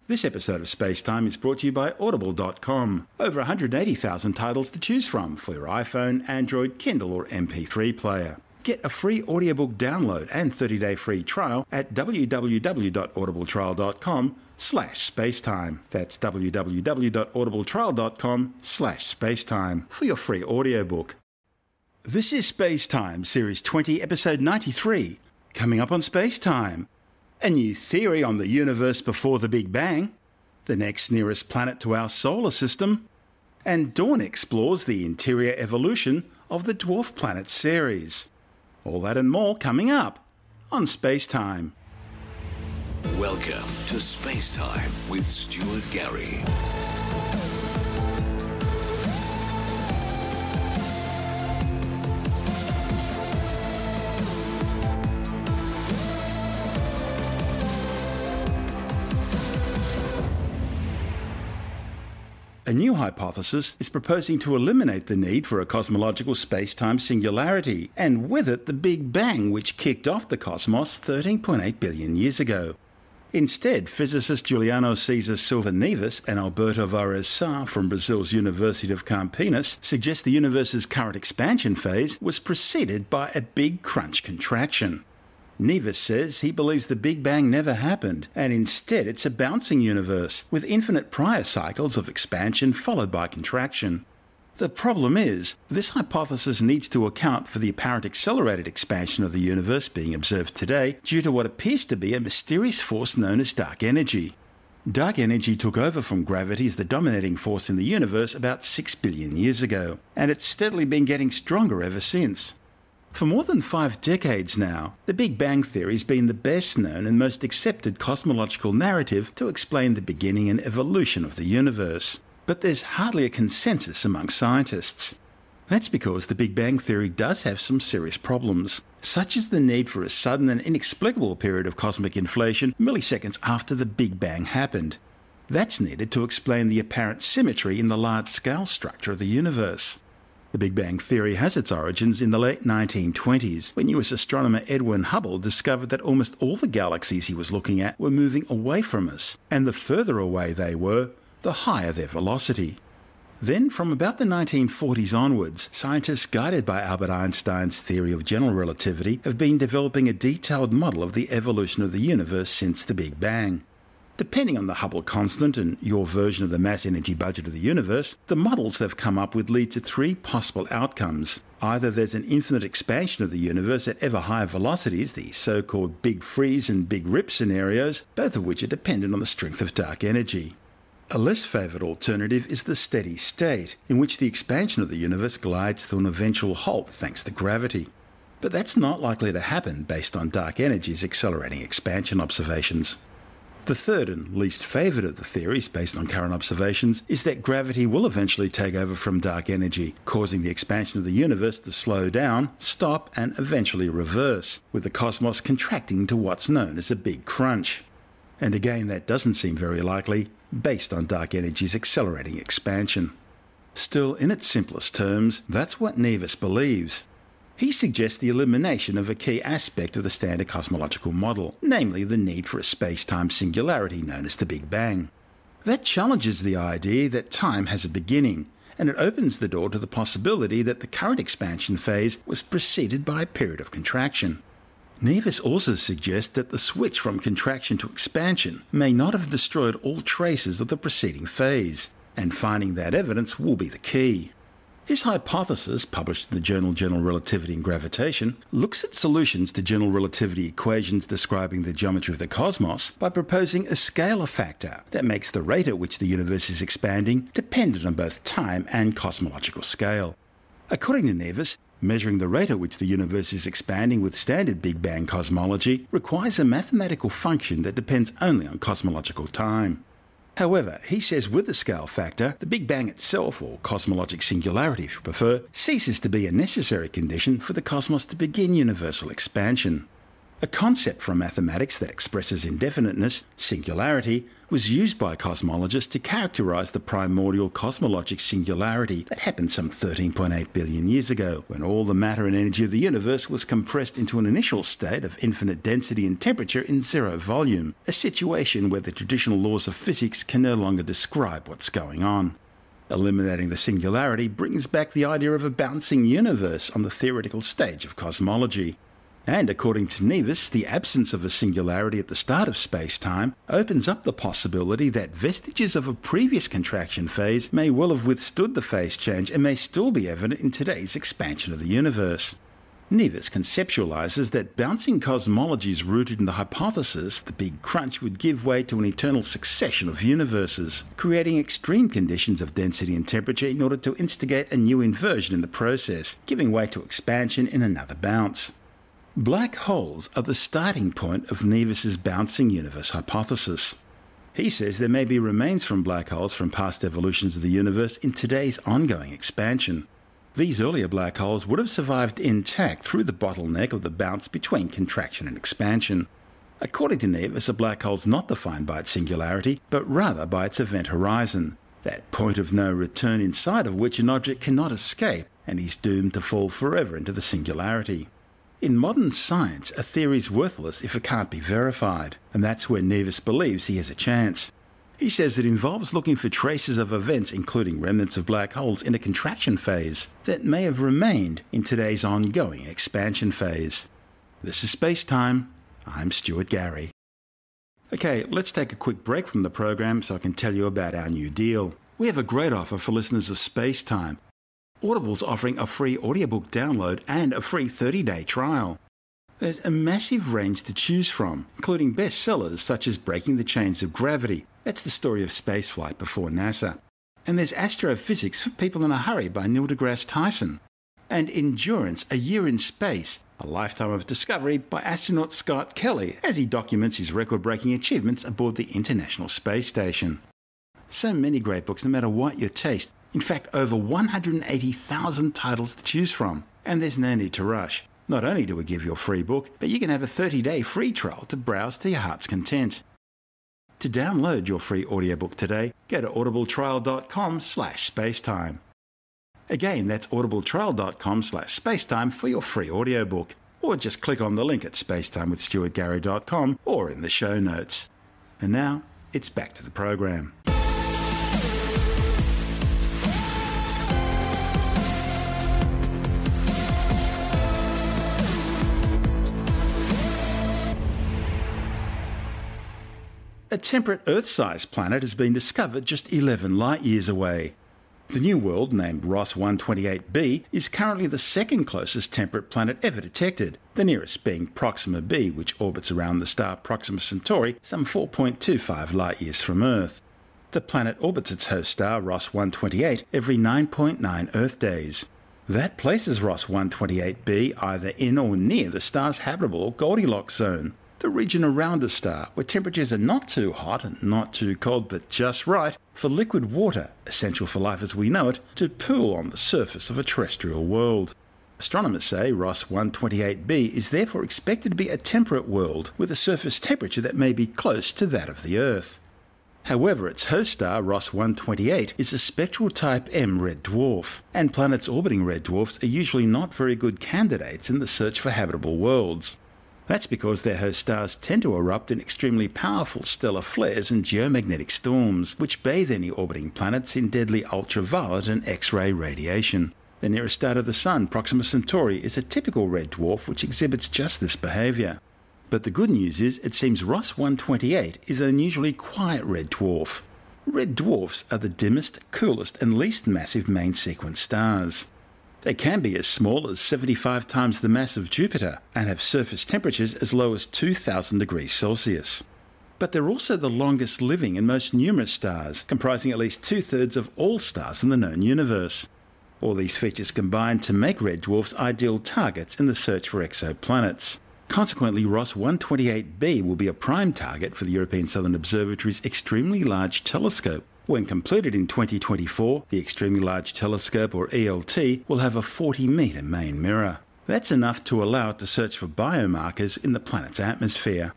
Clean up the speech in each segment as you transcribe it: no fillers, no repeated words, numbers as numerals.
This episode of SpaceTime is brought to you by Audible.com. Over 180,000 titles to choose from for your iPhone, Android, Kindle or MP3 player. Get a free audiobook download and 30-day free trial at www.audibletrial.com/spacetime. That's www.audibletrial.com/spacetime for your free audiobook. This is SpaceTime, Series 20, Episode 93. Coming up on SpaceTime. A new theory on the universe before the Big Bang, the next nearest planet to our solar system, and Dawn explores the interior evolution of the dwarf planet Ceres. All that and more coming up on SpaceTime. Welcome to SpaceTime with Stuart Gary. A new hypothesis is proposing to eliminate the need for a cosmological space-time singularity, and with it the Big Bang which kicked off the cosmos 13.8 billion years ago. Instead, physicists Juliano Cesar Silva-Neves and Alberto Varese Sá from Brazil's University of Campinas suggest the universe's current expansion phase was preceded by a big crunch contraction. Neves says he believes the Big Bang never happened, and instead it's a bouncing universe, with infinite prior cycles of expansion followed by contraction. The problem is, this hypothesis needs to account for the apparent accelerated expansion of the universe being observed today due to what appears to be a mysterious force known as dark energy. Dark energy took over from gravity as the dominating force in the universe about 6 billion years ago, and it's steadily been getting stronger ever since. For more than 5 decades now, the Big Bang theory has been the best known and most accepted cosmological narrative to explain the beginning and evolution of the universe. But there's hardly a consensus among scientists. That's because the Big Bang theory does have some serious problems, such as the need for a sudden and inexplicable period of cosmic inflation milliseconds after the Big Bang happened. That's needed to explain the apparent symmetry in the large-scale structure of the universe. The Big Bang theory has its origins in the late 1920s, when US astronomer Edwin Hubble discovered that almost all the galaxies he was looking at were moving away from us, and the further away they were, the higher their velocity. Then, from about the 1940s onwards, scientists guided by Albert Einstein's theory of general relativity have been developing a detailed model of the evolution of the universe since the Big Bang. Depending on the Hubble constant and your version of the mass-energy budget of the universe, the models they've come up with lead to 3 possible outcomes. Either there's an infinite expansion of the universe at ever higher velocities, the so-called big freeze and big rip scenarios, both of which are dependent on the strength of dark energy. A less favoured alternative is the steady state, in which the expansion of the universe glides to an eventual halt thanks to gravity. But that's not likely to happen based on dark energy's accelerating expansion observations. The third and least favoured of the theories based on current observations is that gravity will eventually take over from dark energy, causing the expansion of the universe to slow down, stop and eventually reverse, with the cosmos contracting to what's known as a big crunch. And again, that doesn't seem very likely, based on dark energy's accelerating expansion. Still, in its simplest terms, that's what Neves believes. He suggests the elimination of a key aspect of the standard cosmological model, namely the need for a space-time singularity known as the Big Bang. That challenges the idea that time has a beginning, and it opens the door to the possibility that the current expansion phase was preceded by a period of contraction. Neves also suggests that the switch from contraction to expansion may not have destroyed all traces of the preceding phase, and finding that evidence will be the key. His hypothesis, published in the journal General Relativity and Gravitation, looks at solutions to general relativity equations describing the geometry of the cosmos by proposing a scalar factor that makes the rate at which the universe is expanding dependent on both time and cosmological scale. According to Neves, measuring the rate at which the universe is expanding with standard Big Bang cosmology requires a mathematical function that depends only on cosmological time. However, he says with the scale factor, the Big Bang itself, or cosmologic singularity if you prefer, ceases to be a necessary condition for the cosmos to begin universal expansion. A concept from mathematics that expresses indefiniteness, singularity, was used by cosmologists to characterize the primordial cosmologic singularity that happened some 13.8 billion years ago, when all the matter and energy of the universe was compressed into an initial state of infinite density and temperature in zero volume, a situation where the traditional laws of physics can no longer describe what's going on. Eliminating the singularity brings back the idea of a bouncing universe on the theoretical stage of cosmology. And according to Nevis, the absence of a singularity at the start of space-time opens up the possibility that vestiges of a previous contraction phase may well have withstood the phase change and may still be evident in today's expansion of the universe. Nevis conceptualizes that bouncing cosmology is rooted in the hypothesis the Big Crunch would give way to an eternal succession of universes, creating extreme conditions of density and temperature in order to instigate a new inversion in the process, giving way to expansion in another bounce. Black holes are the starting point of Nevis's bouncing universe hypothesis. He says there may be remains from black holes from past evolutions of the universe in today's ongoing expansion. These earlier black holes would have survived intact through the bottleneck of the bounce between contraction and expansion. According to Nevis, a black hole is not defined by its singularity, but rather by its event horizon, that point of no return inside of which an object cannot escape and is doomed to fall forever into the singularity. In modern science, a theory is worthless if it can't be verified, and that's where Nevis believes he has a chance. He says it involves looking for traces of events, including remnants of black holes in a contraction phase, that may have remained in today's ongoing expansion phase. This is Space Time. I'm Stuart Gary. Okay, let's take a quick break from the program so I can tell you about our new deal. We have a great offer for listeners of Space Time. Audible's offering a free audiobook download and a free 30-day trial. There's a massive range to choose from, including bestsellers such as Breaking the Chains of Gravity. That's the story of spaceflight before NASA. And there's Astrophysics for People in a Hurry by Neil deGrasse Tyson. And Endurance, A Year in Space, a lifetime of discovery by astronaut Scott Kelly as he documents his record-breaking achievements aboard the International Space Station. So many great books, no matter what your taste. In fact, over 180,000 titles to choose from. And there's no need to rush. Not only do we give you a free book, but you can have a 30-day free trial to browse to your heart's content. To download your free audiobook today, go to audibletrial.com/spacetime. Again, that's audibletrial.com/spacetime for your free audiobook. Or just click on the link at spacetimewithstuartgary.com or in the show notes. And now, it's back to the program. A temperate Earth-sized planet has been discovered just 11 light-years away. The new world, named Ross 128b, is currently the second closest temperate planet ever detected, the nearest being Proxima b, which orbits around the star Proxima Centauri, some 4.25 light-years from Earth. The planet orbits its host star, Ross 128, every 9.9 Earth days. That places Ross 128b either in or near the star's habitable or Goldilocks zone, the region around the star where temperatures are not too hot and not too cold but just right for liquid water, essential for life as we know it, to pool on the surface of a terrestrial world. Astronomers say Ross 128b is therefore expected to be a temperate world with a surface temperature that may be close to that of the Earth. However, its host star, Ross 128, is a spectral type M red dwarf, and planets orbiting red dwarfs are usually not very good candidates in the search for habitable worlds. That's because their host stars tend to erupt in extremely powerful stellar flares and geomagnetic storms, which bathe any orbiting planets in deadly ultraviolet and X-ray radiation. The nearest star to the Sun, Proxima Centauri, is a typical red dwarf which exhibits just this behaviour. But the good news is, it seems Ross 128 is an unusually quiet red dwarf. Red dwarfs are the dimmest, coolest and least massive main sequence stars. They can be as small as 75 times the mass of Jupiter and have surface temperatures as low as 2,000 degrees Celsius. But they're also the longest living and most numerous stars, comprising at least 2/3 of all stars in the known universe. All these features combine to make red dwarfs ideal targets in the search for exoplanets. Consequently, Ross 128b will be a prime target for the European Southern Observatory's Extremely Large Telescope. When completed in 2024, the Extremely Large Telescope, or ELT, will have a 40-metre main mirror. That's enough to allow it to search for biomarkers in the planet's atmosphere.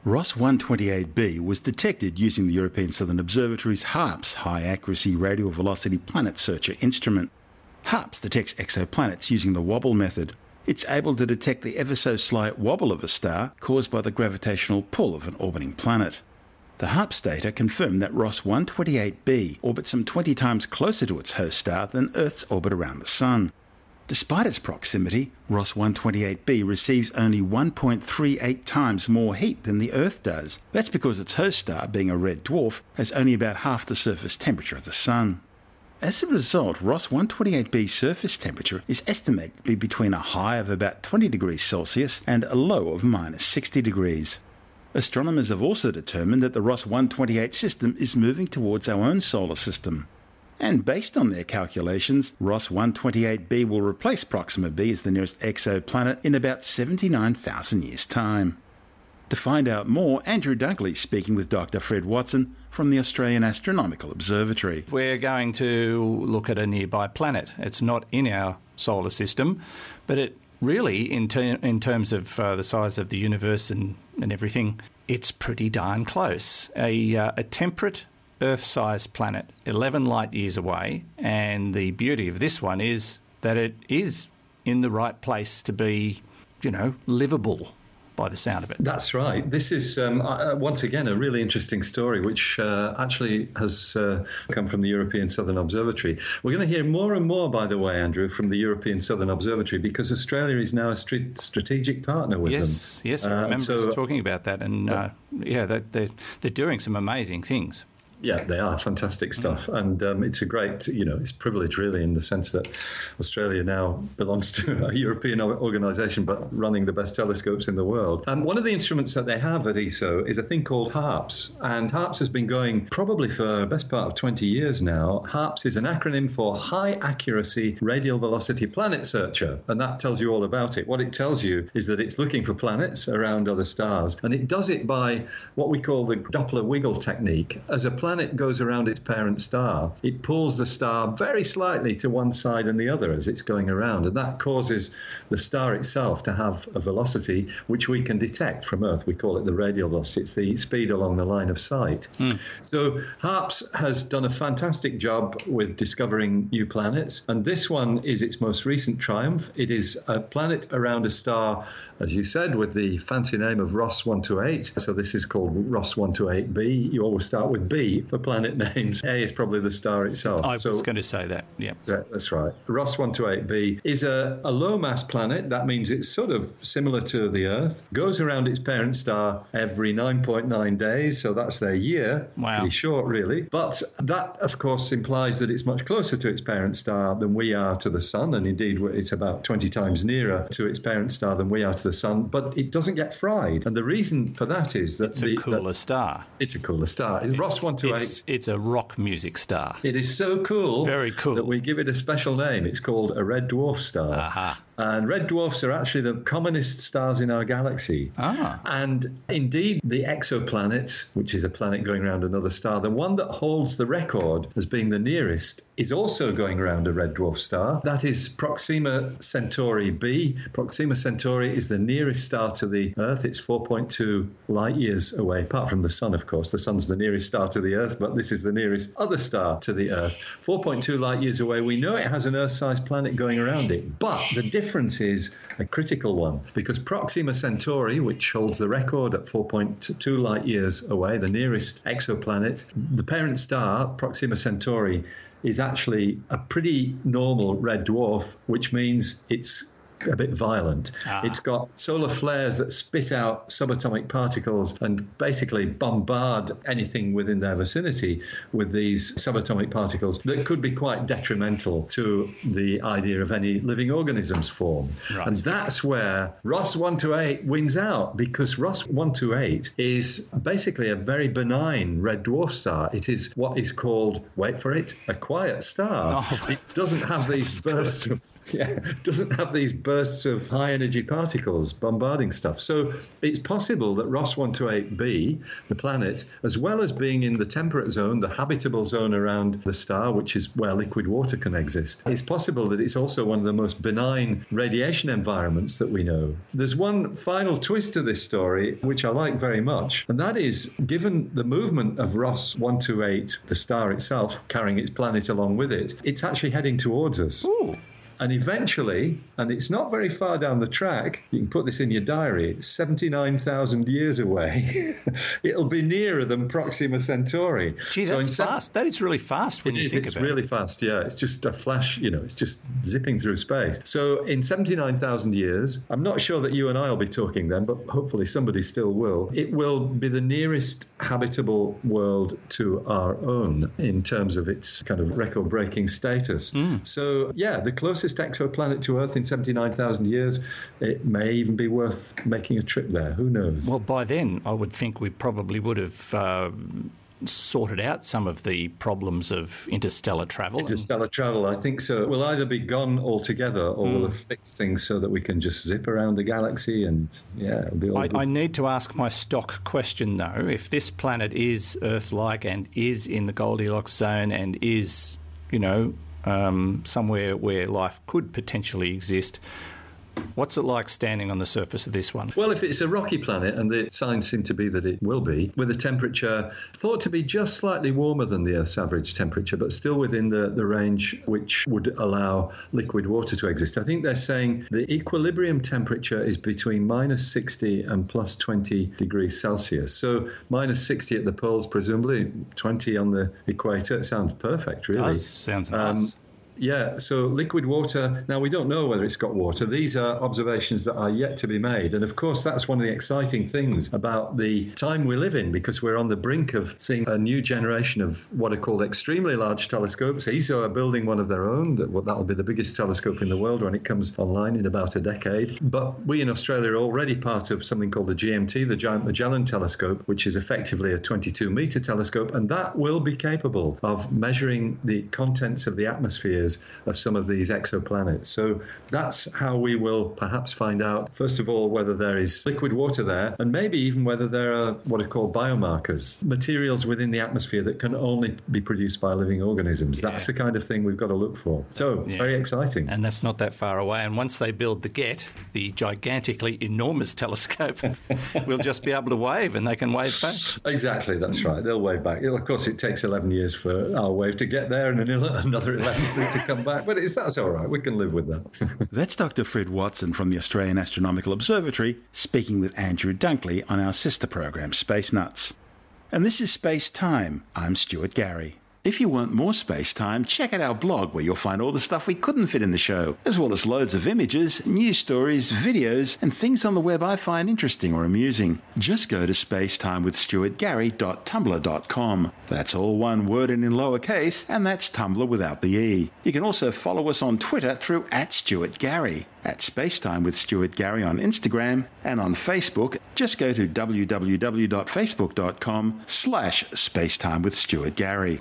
Ross 128b was detected using the European Southern Observatory's HARPS high-accuracy radial velocity planet searcher instrument. HARPS detects exoplanets using the wobble method. It's able to detect the ever-so-slight wobble of a star caused by the gravitational pull of an orbiting planet. The HARPS data confirm that Ross 128b orbits some 20 times closer to its host star than Earth's orbit around the Sun. Despite its proximity, Ross 128b receives only 1.38 times more heat than the Earth does. That's because its host star, being a red dwarf, has only about half the surface temperature of the Sun. As a result, Ross 128b's surface temperature is estimated to be between a high of about 20 degrees Celsius and a low of minus 60 degrees. Astronomers have also determined that the Ross 128 system is moving towards our own solar system. And based on their calculations, Ross 128b will replace Proxima b as the nearest exoplanet in about 79,000 years' time. To find out more, Andrew Dunkley speaking with Dr. Fred Watson from the Australian Astronomical Observatory. We're going to look at a nearby planet. It's not in our solar system, but it really, in terms of the size of the universe and everything, it's pretty darn close. A temperate Earth-sized planet, 11 light years away, and the beauty of this one is that it is in the right place to be, livable by the sound of it. That's right. This is, once again, a really interesting story, which actually has come from the European Southern Observatory. We're going to hear more and more, by the way, Andrew, from the European Southern Observatory, because Australia is now a strategic partner with them. Yes, I remember talking about that, and they're doing some amazing things. Yeah, they are fantastic stuff. And it's a great, it's a privilege really in the sense that Australia now belongs to a European organisation, but running the best telescopes in the world. And one of the instruments that they have at ESO is a thing called HARPS. And HARPS has been going probably for the best part of 20 years now. HARPS is an acronym for High Accuracy Radial Velocity Planet Searcher. And that tells you all about it. What it tells you is that it's looking for planets around other stars. And it does it by what we call the Doppler wiggle technique. As a planet goes around its parent star, it pulls the star very slightly to one side and the other as it's going around, and that causes the star itself to have a velocity which we can detect from Earth. We call it the radial velocity. It's the speed along the line of sight. So HARPS has done a fantastic job with discovering new planets, and this one is its most recent triumph. It is a planet around a star, as you said, with the fancy name of Ross 128. So this is called Ross 128b. You always start with B for planet names. A is probably the star itself. I was going to say that, yeah. That's right. Ross 128b is a low-mass planet. That means it's sort of similar to the Earth. Goes around its parent star every 9.9 days, so that's their year. Wow. Pretty short, really. But that, of course, implies that it's much closer to its parent star than we are to the Sun, and indeed it's about 20 times nearer to its parent star than we are to the Sun, but it doesn't get fried. And the reason for that is that it's a cooler star. It's a cooler star. Ross 128. It's a rock music star. It is so cool. Very cool. That we give it a special name. It's called a red dwarf star. Aha. And red dwarfs are actually the commonest stars in our galaxy. And indeed, the exoplanet, which is a planet going around another star, the one that holds the record as being the nearest, is also going around a red dwarf star. That is Proxima Centauri b. Proxima Centauri is the nearest star to the Earth. It's 4.2 light years away, apart from the Sun, of course. The Sun's the nearest star to the Earth, but this is the nearest other star to the Earth. 4.2 light years away. We know it has an Earth-sized planet going around it, but the difference is a critical one, because Proxima Centauri, which holds the record at 4.2 light years away, the nearest exoplanet, the parent star, Proxima Centauri, is actually a pretty normal red dwarf, which means it's a bit violent. It's got solar flares that spit out subatomic particles and basically bombard anything within their vicinity with these subatomic particles that could be quite detrimental to the idea of any living organisms form. Right. And that's where Ross 128 wins out, because Ross 128 is basically a very benign red dwarf star. It is what is called, wait for it, a quiet star. It doesn't have these bursts of Yeah, doesn't have these bursts of high energy particles bombarding stuff. So it's possible that Ross 128b, the planet, as well as being in the temperate zone, the habitable zone around the star, which is where liquid water can exist, it's possible that it's also one of the most benign radiation environments that we know. There's one final twist to this story, which I like very much, and that is, given the movement of Ross 128, the star itself, carrying its planet along with it, it's actually heading towards us. Ooh. And eventually, and it's not very far down the track, you can put this in your diary, it's 79,000 years away. It'll be nearer than Proxima Centauri. Gee, that's fast. That is really fast when you think about it. It's really fast, yeah. It's just a flash, it's just zipping through space. So in 79,000 years, I'm not sure that you and I will be talking then, but hopefully somebody still will. It will be the nearest habitable world to our own in terms of its kind of record-breaking status. So, yeah, the closest exoplanet to Earth in 79,000 years, it may even be worth making a trip there. Who knows? Well, by then, I would think we probably would have sorted out some of the problems of interstellar travel. Interstellar travel, I think so. We'll either be gone altogether or we'll have fixed things so that we can just zip around the galaxy and, yeah, it'll be all good. I need to ask my stock question, though. If this planet is Earth-like and is in the Goldilocks zone and is, somewhere where life could potentially exist, what's it like standing on the surface of this one? Well, if it's a rocky planet, and the signs seem to be that it will be, with a temperature thought to be just slightly warmer than the Earth's average temperature, but still within the range which would allow liquid water to exist. I think they're saying the equilibrium temperature is between minus 60 and plus 20 degrees Celsius. So minus 60 at the poles, presumably 20 on the equator. It sounds perfect, really. Sounds nice. Yeah, so liquid water, now we don't know whether it's got water. These are observations that are yet to be made. And of course, that's one of the exciting things about the time we live in, because we're on the brink of seeing a new generation of what are called extremely large telescopes. ESO are building one of their own. That'll be the biggest telescope in the world when it comes online in about a decade. But we in Australia are already part of something called the GMT, the Giant Magellan Telescope, which is effectively a 22-meter telescope. And that will be capable of measuring the contents of the atmospheres of some of these exoplanets. So that's how we will perhaps find out, first of all, whether there is liquid water there, and maybe even whether there are what are called biomarkers, materials within the atmosphere that can only be produced by living organisms. That's the kind of thing we've got to look for. So very exciting. And that's not that far away. And once they build the gigantically enormous telescope, we'll just be able to wave, and they can wave back. Exactly, that's right. They'll wave back. Of course, it takes 11 years for our wave to get there and another 11 to come back, but that's all right. We can live with that. That's Dr. Fred Watson from the Australian Astronomical Observatory speaking with Andrew Dunkley on our sister program, Space Nuts. And this is Space Time. I'm Stuart Gary. If you want more Space Time, check out our blog where you'll find all the stuff we couldn't fit in the show, as well as loads of images, news stories, videos, and things on the web I find interesting or amusing. Just go to spacetimewithstuartgary.tumblr.com. That's all one word and in lowercase, and that's Tumblr without the E. You can also follow us on Twitter through @StuartGary, at Spacetime with Stuart Gary on Instagram, and on Facebook, just go to www.facebook.com/Spacetime with Stuart Gary.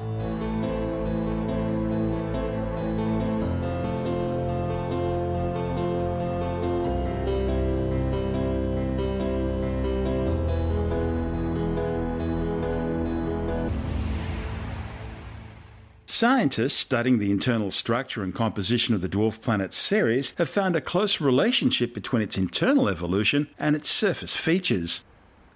Scientists studying the internal structure and composition of the dwarf planet Ceres have found a close relationship between its internal evolution and its surface features.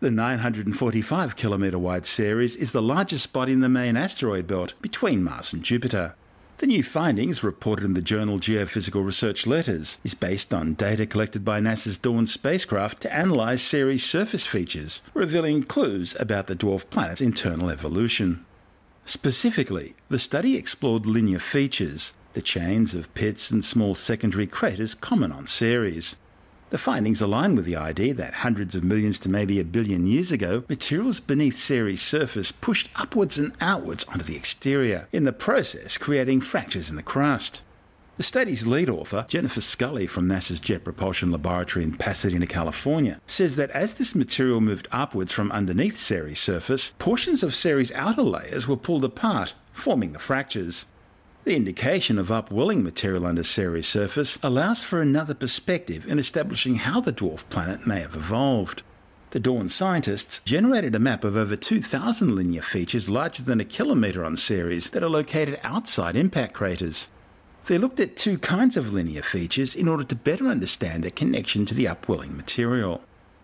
The 945-kilometre wide Ceres is the largest body in the main asteroid belt between Mars and Jupiter. The new findings, reported in the journal Geophysical Research Letters, is based on data collected by NASA's Dawn spacecraft to analyse Ceres' surface features, revealing clues about the dwarf planet's internal evolution. Specifically, the study explored linear features, the chains of pits and small secondary craters common on Ceres. The findings align with the idea that hundreds of millions to maybe a billion years ago, materials beneath Ceres' surface pushed upwards and outwards onto the exterior, in the process creating fractures in the crust. The study's lead author, Jennifer Scully from NASA's Jet Propulsion Laboratory in Pasadena, California, says that as this material moved upwards from underneath Ceres' surface, portions of Ceres' outer layers were pulled apart, forming the fractures. The indication of upwelling material under Ceres' surface allows for another perspective in establishing how the dwarf planet may have evolved. The Dawn scientists generated a map of over 2,000 linear features larger than a kilometre on Ceres that are located outside impact craters. They looked at two kinds of linear features in order to better understand their connection to the upwelling material.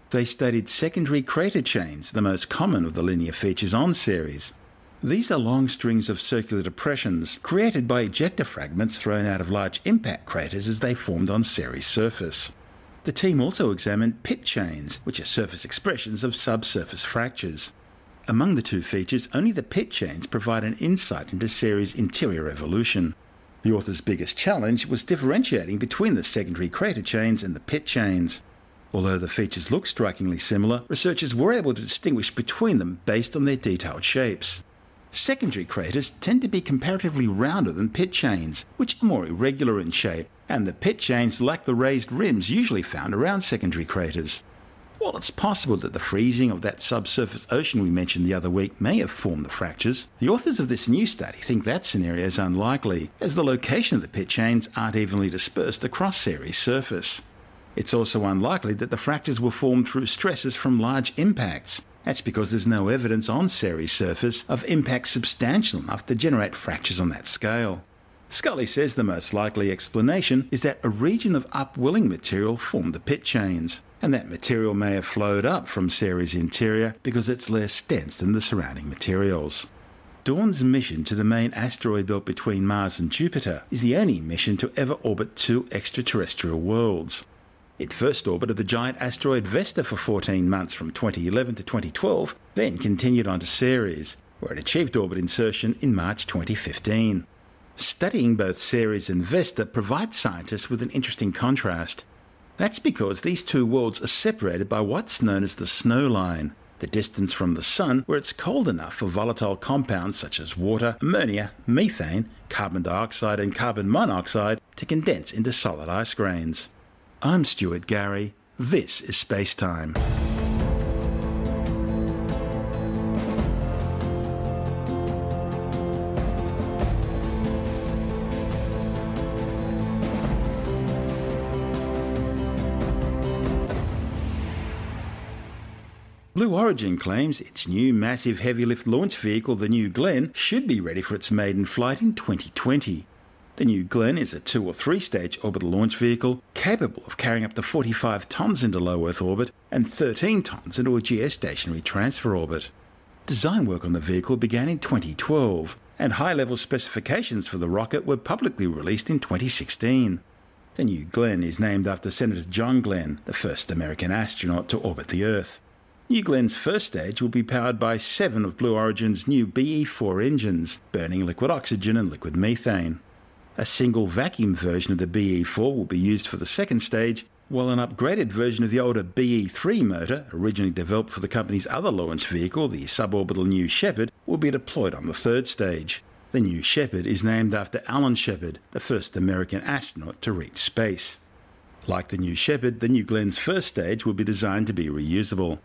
They studied secondary crater chains, the most common of the linear features on Ceres. These are long strings of circular depressions created by ejecta fragments thrown out of large impact craters as they formed on Ceres' surface. The team also examined pit chains, which are surface expressions of subsurface fractures. Among the two features, only the pit chains provide an insight into Ceres' interior evolution. The author's biggest challenge was differentiating between the secondary crater chains and the pit chains. Although the features look strikingly similar, researchers were able to distinguish between them based on their detailed shapes. Secondary craters tend to be comparatively rounder than pit chains, which are more irregular in shape, and the pit chains lack the raised rims usually found around secondary craters. While it's possible that the freezing of that subsurface ocean we mentioned the other week may have formed the fractures, the authors of this new study think that scenario is unlikely, as the location of the pit chains aren't evenly dispersed across Ceres' surface. It's also unlikely that the fractures were formed through stresses from large impacts. That's because there's no evidence on Ceres' surface of impacts substantial enough to generate fractures on that scale. Scully says the most likely explanation is that a region of upwelling material formed the pit chains, and that material may have flowed up from Ceres' interior because it's less dense than the surrounding materials. Dawn's mission to the main asteroid belt between Mars and Jupiter is the only mission to ever orbit two extraterrestrial worlds. It first orbited the giant asteroid Vesta for 14 months from 2011 to 2012, then continued on to Ceres, where it achieved orbit insertion in March 2015. Studying both Ceres and Vesta provides scientists with an interesting contrast. That's because these two worlds are separated by what's known as the snow line, the distance from the Sun where it's cold enough for volatile compounds such as water, ammonia, methane, carbon dioxide and carbon monoxide to condense into solid ice grains. I'm Stuart Gary. This is SpaceTime. Blue Origin claims its new massive heavy-lift launch vehicle, the New Glenn, should be ready for its maiden flight in 2020. The New Glenn is a 2- or 3-stage orbital launch vehicle capable of carrying up to 45 tonnes into low Earth orbit and 13 tonnes into a geostationary transfer orbit. Design work on the vehicle began in 2012, and high-level specifications for the rocket were publicly released in 2016. The New Glenn is named after Senator John Glenn, the first American astronaut to orbit the Earth. New Glenn's first stage will be powered by 7 of Blue Origin's new BE-4 engines, burning liquid oxygen and liquid methane. A single vacuum version of the BE-4 will be used for the second stage, while an upgraded version of the older BE-3 motor, originally developed for the company's other launch vehicle, the suborbital New Shepard, will be deployed on the third stage. The New Shepard is named after Alan Shepard, the first American astronaut to reach space. Like the New Shepard, the New Glenn's first stage will be designed to be reusable.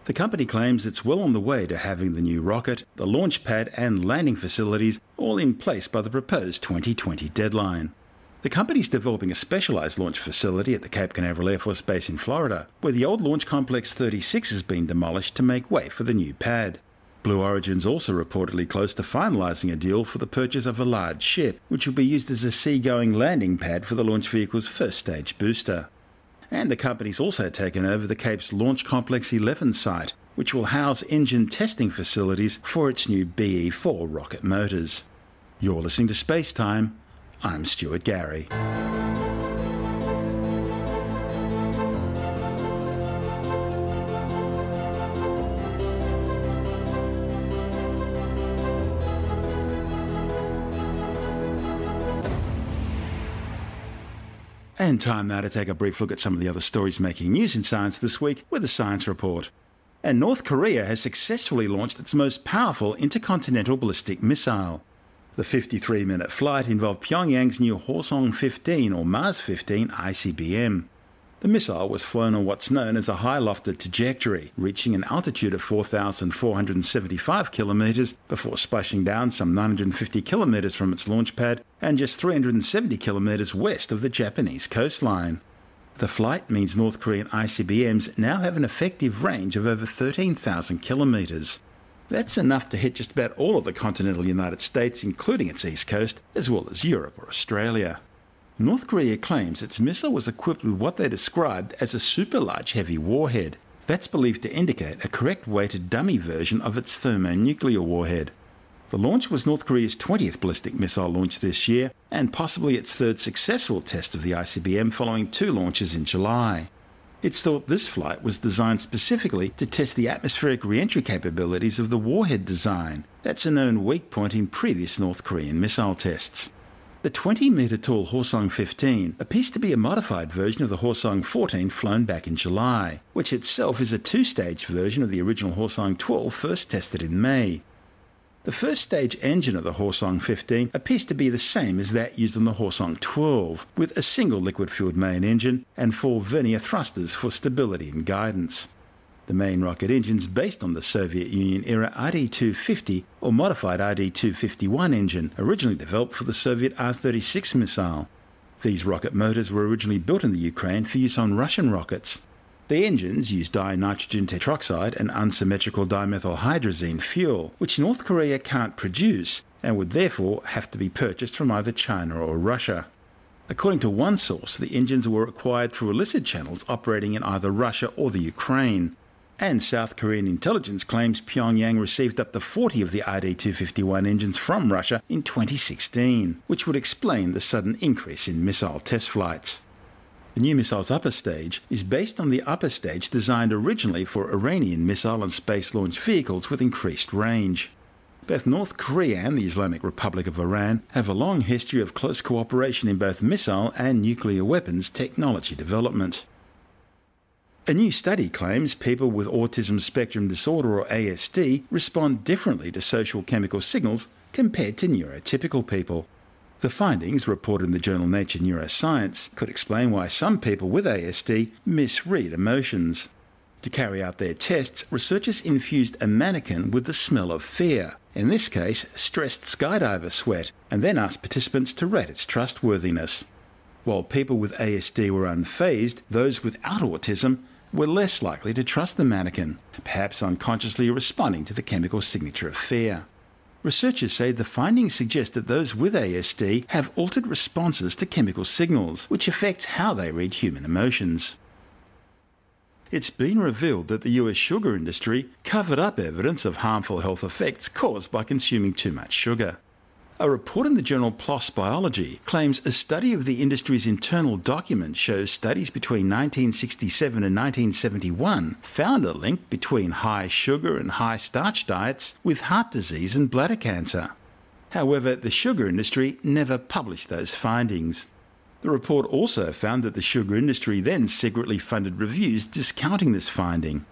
The company claims it's well on the way to having the new rocket, the launch pad and landing facilities all in place by the proposed 2020 deadline. The company's developing a specialised launch facility at the Cape Canaveral Air Force Base in Florida, where the old Launch Complex 36 has been demolished to make way for the new pad. Blue Origin's also reportedly close to finalising a deal for the purchase of a large ship, which will be used as a seagoing landing pad for the launch vehicle's first stage booster. And the company's also taken over the Cape's Launch Complex 11 site, which will house engine testing facilities for its new BE-4 rocket motors. You're listening to Space Time. I'm Stuart Gary. And time now to take a brief look at some of the other stories making news in science this week with a science report. And North Korea has successfully launched its most powerful intercontinental ballistic missile. The 53-minute flight involved Pyongyang's new Hwasong-15 or Mars-15 ICBM. The missile was flown on what's known as a high-lofted trajectory, reaching an altitude of 4,475 kilometres before splashing down some 950 kilometres from its launch pad and just 370 kilometres west of the Japanese coastline. The flight means North Korean ICBMs now have an effective range of over 13,000 kilometres. That's enough to hit just about all of the continental United States, including its east coast, as well as Europe or Australia. North Korea claims its missile was equipped with what they described as a super-large heavy warhead. That's believed to indicate a correct-weighted dummy version of its thermonuclear warhead. The launch was North Korea's 20th ballistic missile launch this year, and possibly its third successful test of the ICBM following 2 launches in July. It's thought this flight was designed specifically to test the atmospheric re-entry capabilities of the warhead design. That's a known weak point in previous North Korean missile tests. The 20-metre-tall Hwasong-15 appears to be a modified version of the Hwasong-14 flown back in July, which itself is a 2-stage version of the original Hwasong-12 first tested in May. The first-stage engine of the Hwasong-15 appears to be the same as that used on the Hwasong-12, with a single liquid-fueled main engine and 4 vernier thrusters for stability and guidance. The main rocket engines based on the Soviet Union-era RD-250 or modified RD-251 engine, originally developed for the Soviet R-36 missile. These rocket motors were originally built in the Ukraine for use on Russian rockets. The engines use dinitrogen tetroxide and unsymmetrical dimethylhydrazine fuel, which North Korea can't produce and would therefore have to be purchased from either China or Russia. According to one source, the engines were acquired through illicit channels operating in either Russia or the Ukraine. And South Korean intelligence claims Pyongyang received up to 40 of the RD-251 engines from Russia in 2016, which would explain the sudden increase in missile test flights. The new missile's upper stage is based on the upper stage designed originally for Iranian missile and space launch vehicles with increased range. Both North Korea and the Islamic Republic of Iran have a long history of close cooperation in both missile and nuclear weapons technology development. A new study claims people with autism spectrum disorder or ASD respond differently to social chemical signals compared to neurotypical people. The findings, reported in the journal Nature Neuroscience, could explain why some people with ASD misread emotions. To carry out their tests, researchers infused a mannequin with the smell of fear, in this case stressed skydiver sweat, and then asked participants to rate its trustworthiness. While people with ASD were unfazed, those without autism were less likely to trust the mannequin, perhaps unconsciously responding to the chemical signature of fear. Researchers say the findings suggest that those with ASD have altered responses to chemical signals, which affects how they read human emotions. It's been revealed that the US sugar industry covered up evidence of harmful health effects caused by consuming too much sugar. A report in the journal PLOS Biology claims a study of the industry's internal documents shows studies between 1967 and 1971 found a link between high sugar and high starch diets with heart disease and bladder cancer. However, the sugar industry never published those findings. The report also found that the sugar industry then secretly funded reviews discounting this finding.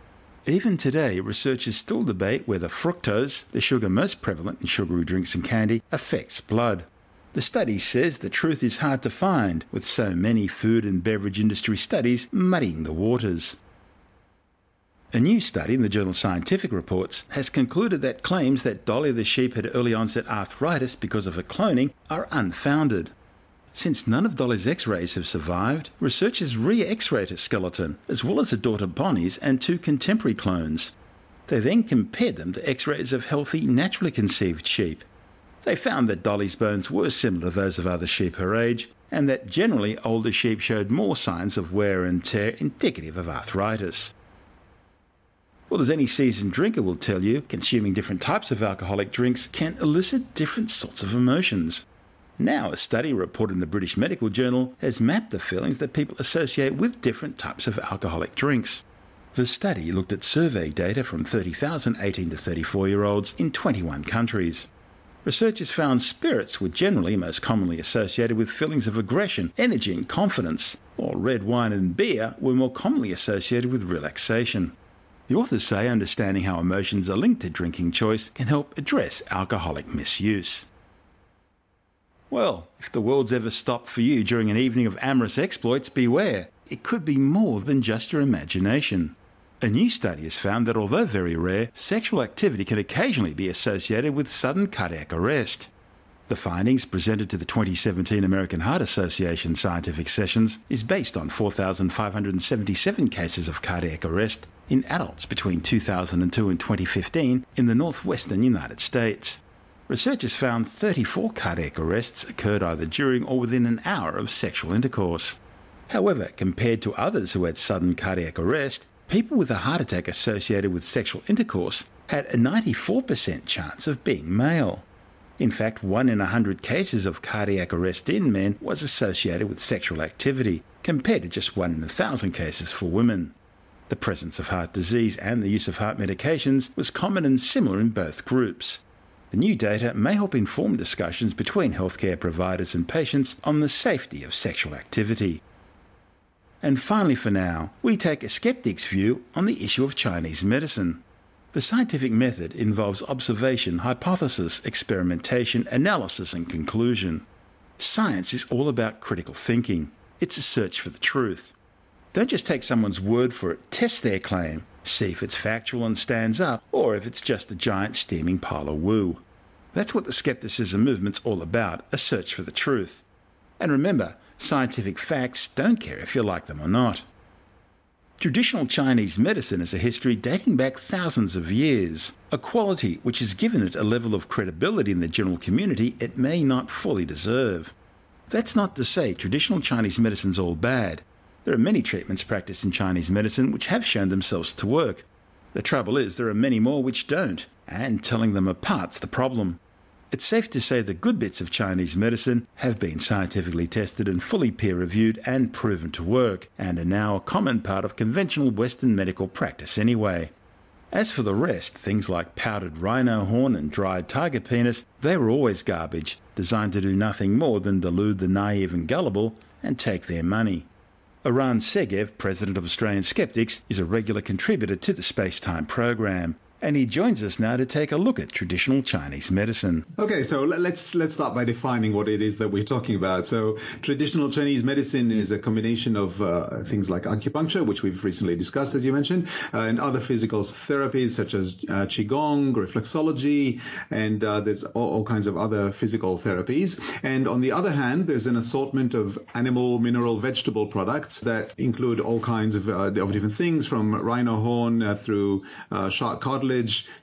Even today, researchers still debate whether fructose, the sugar most prevalent in sugary drinks and candy, affects blood. The study says the truth is hard to find, with so many food and beverage industry studies muddying the waters. A new study in the journal Scientific Reports has concluded that claims that Dolly the sheep had early onset arthritis because of her cloning are unfounded. Since none of Dolly's X-rays have survived, researchers re-X-rayed her skeleton, as well as her daughter Bonnie's and 2 contemporary clones. They then compared them to X-rays of healthy, naturally conceived sheep. They found that Dolly's bones were similar to those of other sheep her age, and that generally older sheep showed more signs of wear and tear indicative of arthritis. Well, as any seasoned drinker will tell you, consuming different types of alcoholic drinks can elicit different sorts of emotions. Now, a study reported in the British Medical Journal has mapped the feelings that people associate with different types of alcoholic drinks. The study looked at survey data from 30,000 18 to 34-year-olds in 21 countries. Researchers found spirits were generally most commonly associated with feelings of aggression, energy and confidence, while red wine and beer were more commonly associated with relaxation. The authors say understanding how emotions are linked to drinking choice can help address alcoholic misuse. Well, if the world's ever stopped for you during an evening of amorous exploits, beware. it could be more than just your imagination. A new study has found that although very rare, sexual activity can occasionally be associated with sudden cardiac arrest. The findings, presented to the 2017 American Heart Association scientific sessions, is based on 4,577 cases of cardiac arrest in adults between 2002 and 2015 in the northwestern United States. Researchers found 34 cardiac arrests occurred either during or within an hour of sexual intercourse. However, compared to others who had sudden cardiac arrest, people with a heart attack associated with sexual intercourse had a 94% chance of being male. In fact, 1 in 100 cases of cardiac arrest in men was associated with sexual activity, compared to just 1 in 1,000 cases for women. The presence of heart disease and the use of heart medications was common and similar in both groups. The new data may help inform discussions between healthcare providers and patients on the safety of sexual activity. And finally for now, we take a skeptic's view on the issue of Chinese medicine. The scientific method involves observation, hypothesis, experimentation, analysis and conclusion. Science is all about critical thinking. It's a search for the truth. Don't just take someone's word for it, test their claim, see if it's factual and stands up, or if it's just a giant steaming pile of woo. That's what the skepticism movement's all about, a search for the truth. And remember, scientific facts don't care if you like them or not. Traditional Chinese medicine has a history dating back thousands of years, a quality which has given it a level of credibility in the general community it may not fully deserve. That's not to say traditional Chinese medicine's all bad. There are many treatments practiced in Chinese medicine which have shown themselves to work. The trouble is there are many more which don't, and telling them apart's the problem. It's safe to say the good bits of Chinese medicine have been scientifically tested and fully peer-reviewed and proven to work, and are now a common part of conventional Western medical practice anyway. As for the rest, things like powdered rhino horn and dried tiger penis, they were always garbage, designed to do nothing more than delude the naive and gullible and take their money. Aran Segev, president of Australian Skeptics, is a regular contributor to the SpaceTime program, and he joins us now to take a look at traditional Chinese medicine. Okay, so let's start by defining what it is that we're talking about. So traditional Chinese medicine is a combination of things like acupuncture, which we've recently discussed, as you mentioned, and other physical therapies such as qigong, reflexology, and there's all kinds of other physical therapies. And on the other hand, there's an assortment of animal, mineral, vegetable products that include all kinds of different things, from rhino horn through shark cartilage,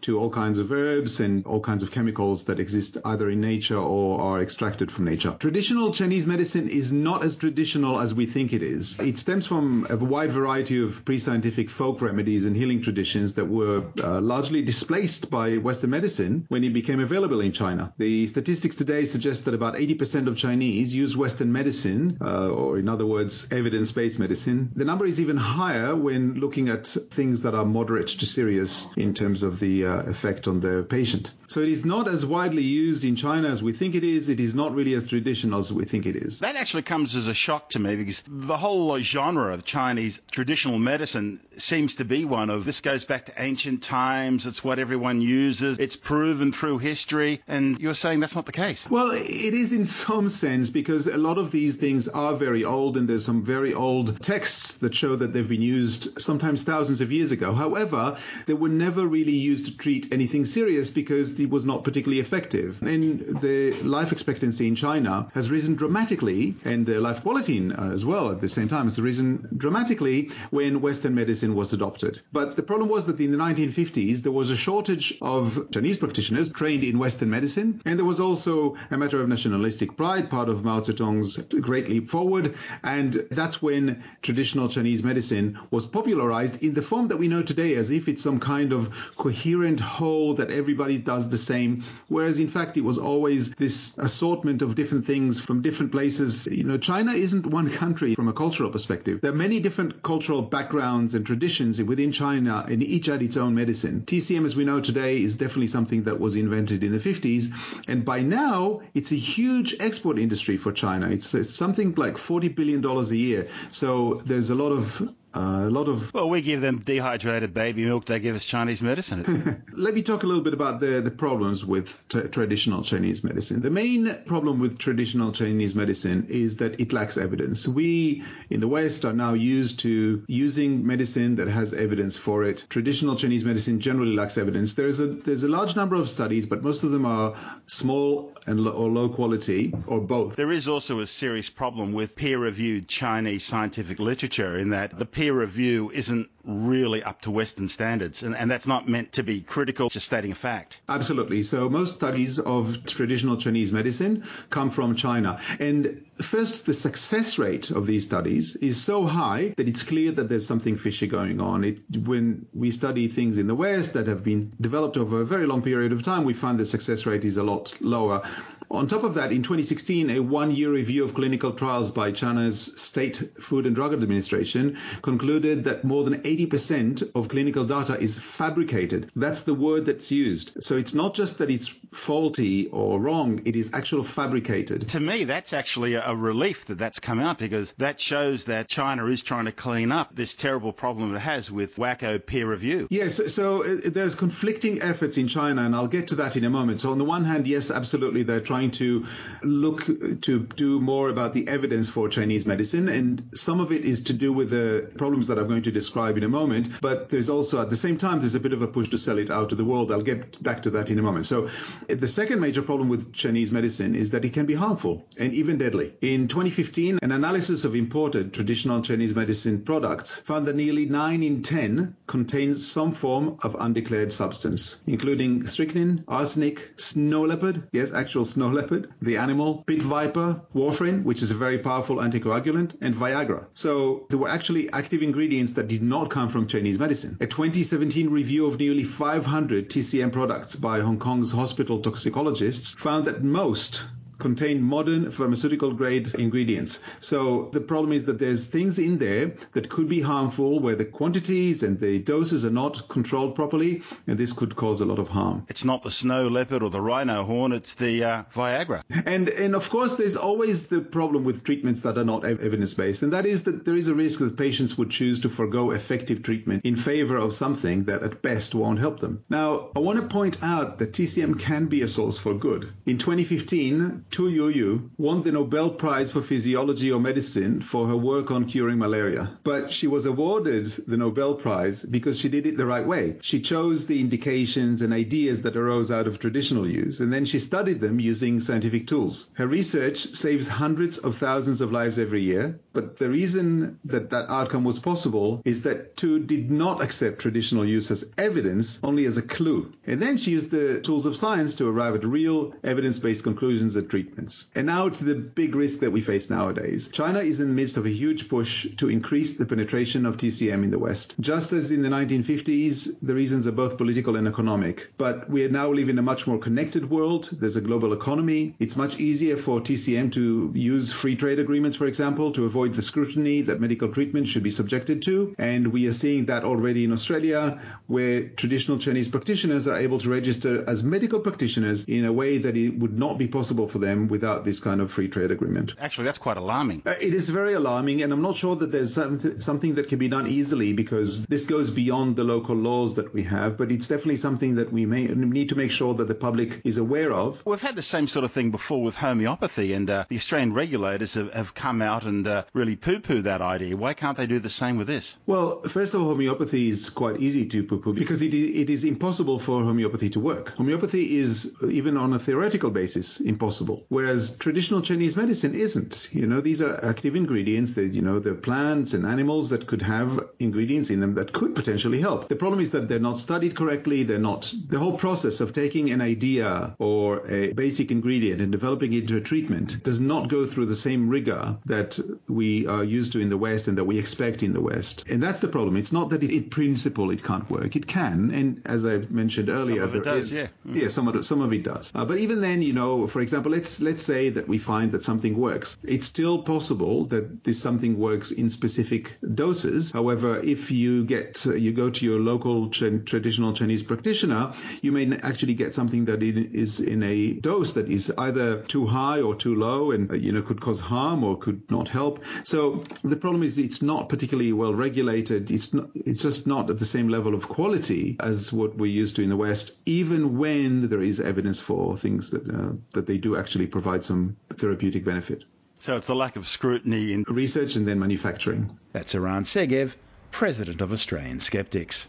to all kinds of herbs and all kinds of chemicals that exist either in nature or are extracted from nature. Traditional Chinese medicine is not as traditional as we think it is. It stems from a wide variety of pre-scientific folk remedies and healing traditions that were largely displaced by Western medicine when it became available in China. The statistics today suggest that about 80% of Chinese use Western medicine, or in other words, evidence-based medicine. The number is even higher when looking at things that are moderate to serious in terms of the effect on the patient. So it is not as widely used in China as we think it is. It is not really as traditional as we think it is. That actually comes as a shock to me, because the whole genre of Chinese traditional medicine seems to be one of, this goes back to ancient times, it's what everyone uses, it's proven through history, and you're saying that's not the case. Well, it is in some sense, because a lot of these things are very old, and there's some very old texts that show that they've been used sometimes thousands of years ago. However, they were never really used to treat anything serious because it was not particularly effective. And the life expectancy in China has risen dramatically, and the life quality as well at the same time has risen dramatically when Western medicine was adopted. But the problem was that in the 1950s, there was a shortage of Chinese practitioners trained in Western medicine, and there was also a matter of nationalistic pride, part of Mao Zedong's Great Leap Forward, and that's when traditional Chinese medicine was popularized in the form that we know today, as if it's some kind of coherent whole that everybody does the same, whereas in fact it was always this assortment of different things from different places. You know, China isn't one country from a cultural perspective. There are many different cultural backgrounds and traditions within China, and each had its own medicine. TCM, as we know today, is definitely something that was invented in the 50s, and by now it's a huge export industry for China. It's something like $40 billion a year. So there's a lot of a lot of... Well, we give them dehydrated baby milk. They give us Chinese medicine. Let me talk a little bit about the problems with traditional Chinese medicine. The main problem with traditional Chinese medicine is that it lacks evidence. We in the West are now used to using medicine that has evidence for it. Traditional Chinese medicine generally lacks evidence. There's a large number of studies, but most of them are small and or low quality, or both. There is also a serious problem with peer-reviewed Chinese scientific literature in that the peer review isn't really up to Western standards, and that's not meant to be critical, just stating a fact. Absolutely. So most studies of traditional Chinese medicine come from China. And first, the success rate of these studies is so high that it's clear that there's something fishy going on. When we study things in the West that have been developed over a very long period of time, we find the success rate is a lot lower. On top of that, in 2016, a one-year review of clinical trials by China's State Food and Drug Administration concluded that more than 80% of clinical data is fabricated. That's the word that's used. So it's not just that it's faulty or wrong, it is actually fabricated. To me, that's actually a relief that that's come out, because that shows that China is trying to clean up this terrible problem it has with wacko peer review. Yes, so there's conflicting efforts in China, and I'll get to that in a moment. So on the one hand, yes, absolutely, they're trying to look to do more about the evidence for Chinese medicine, and some of it is to do with the problems that I'm going to describe in a moment, but there's also, at the same time, there's a bit of a push to sell it out to the world. I'll get back to that in a moment. So the second major problem with Chinese medicine is that it can be harmful and even deadly. In 2015, an analysis of imported traditional Chinese medicine products found that nearly 9 in 10 contains some form of undeclared substance, including strychnine, arsenic, snow leopard, yes, actual snow leopard, the animal, pit viper, warfarin, which is a very powerful anticoagulant, and Viagra. So there were actually active ingredients that did not come from Chinese medicine. A 2017 review of nearly 500 TCM products by Hong Kong's hospital toxicologists found that most contain modern pharmaceutical-grade ingredients. So the problem is that there's things in there that could be harmful where the quantities and the doses are not controlled properly, and this could cause a lot of harm. It's not the snow leopard or the rhino horn, it's the Viagra. And of course, there's always the problem with treatments that are not evidence-based, and that is that there is a risk that patients would choose to forego effective treatment in favor of something that at best won't help them. Now, I want to point out that TCM can be a source for good. In 2015, Tu Youyou won the Nobel Prize for Physiology or Medicine for her work on curing malaria. But she was awarded the Nobel Prize because she did it the right way. She chose the indications and ideas that arose out of traditional use, and then she studied them using scientific tools. Her research saves hundreds of thousands of lives every year, but the reason that that outcome was possible is that Tu did not accept traditional use as evidence, only as a clue. And then she used the tools of science to arrive at real evidence-based conclusions and treatments. And now to the big risk that we face nowadays. China is in the midst of a huge push to increase the penetration of TCM in the West. Just as in the 1950s, the reasons are both political and economic. But we now live in a much more connected world. There's a global economy. It's much easier for TCM to use free trade agreements, for example, to avoid the scrutiny that medical treatment should be subjected to. And we are seeing that already in Australia, where traditional Chinese practitioners are able to register as medical practitioners in a way that it would not be possible for them without this kind of free trade agreement. Actually, that's quite alarming. It is very alarming, and I'm not sure that there's something that can be done easily, because this goes beyond the local laws that we have, but it's definitely something that we may need to make sure that the public is aware of. We've had the same sort of thing before with homeopathy, and the Australian regulators have come out and really poo-poo that idea. Why can't they do the same with this? Well, first of all, homeopathy is quite easy to poo-poo because it is impossible for homeopathy to work. Homeopathy is, even on a theoretical basis, impossible, whereas traditional Chinese medicine isn't. These are active ingredients. They're plants and animals that could have ingredients in them that could potentially help. The problem is that they're not studied correctly. The whole process of taking an idea or a basic ingredient and developing it into a treatment does not go through the same rigor that we are used to in the West and that we expect in the West. And that's the problem. It's not that in principle it can't work. It can, and as I mentioned earlier, some of it does, some of it does. But even then, for example, let's let's say that we find that something works. It's still possible that this something works in specific doses. However, if you go to your local traditional Chinese practitioner, you may actually get something that is in a dose that is either too high or too low, and could cause harm or could not help. So the problem is it's not particularly well regulated. It's just not at the same level of quality as what we're used to in the West, even when there is evidence for things that they do actually provide some therapeutic benefit. So it's the lack of scrutiny in research and then manufacturing. That's Iran Segev, President of Australian Skeptics.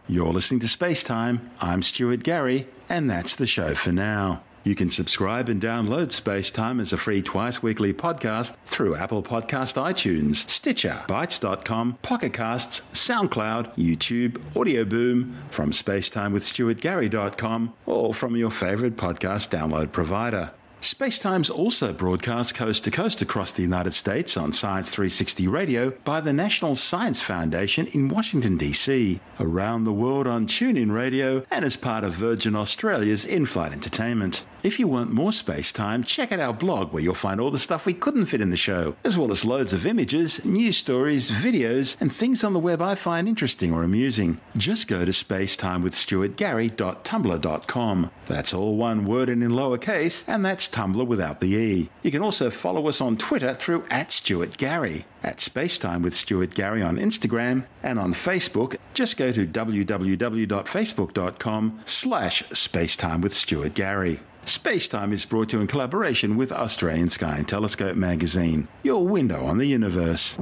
You're listening to Space Time. I'm Stuart Gary, and that's the show for now. You can subscribe and download Space Time as a free twice-weekly podcast through Apple Podcast iTunes, Stitcher, Bytes.com, Pocket Casts, SoundCloud, YouTube, Audio Boom, from spacetimewithstuartgary.com, or from your favourite podcast download provider. SpaceTime's also broadcast coast to coast across the United States on Science 360 Radio by the National Science Foundation in Washington, D.C., around the world on TuneIn Radio, and as part of Virgin Australia's in-flight entertainment. If you want more SpaceTime, check out our blog where you'll find all the stuff we couldn't fit in the show, as well as loads of images, news stories, videos, and things on the web I find interesting or amusing. Just go to spacetimewithstuartgary.tumblr.com. That's all one word and in lowercase, and that's Tumblr without the E. You can also follow us on Twitter through @StuartGary, at Spacetime with Stuart Gary on Instagram, and on Facebook, just go to www.facebook.com/Spacetime with Stuart Gary. Spacetime is brought to you in collaboration with Australian Sky and Telescope magazine, your window on the universe.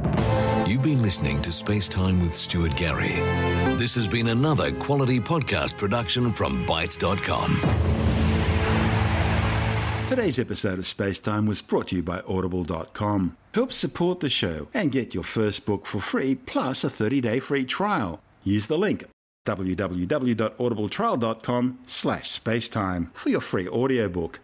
You've been listening to Spacetime with Stuart Gary. This has been another quality podcast production from Bytes.com. Today's episode of Spacetime was brought to you by Audible.com. Help support the show and get your first book for free, plus a 30-day free trial. Use the link www.audibletrial.com/spacetime for your free audiobook.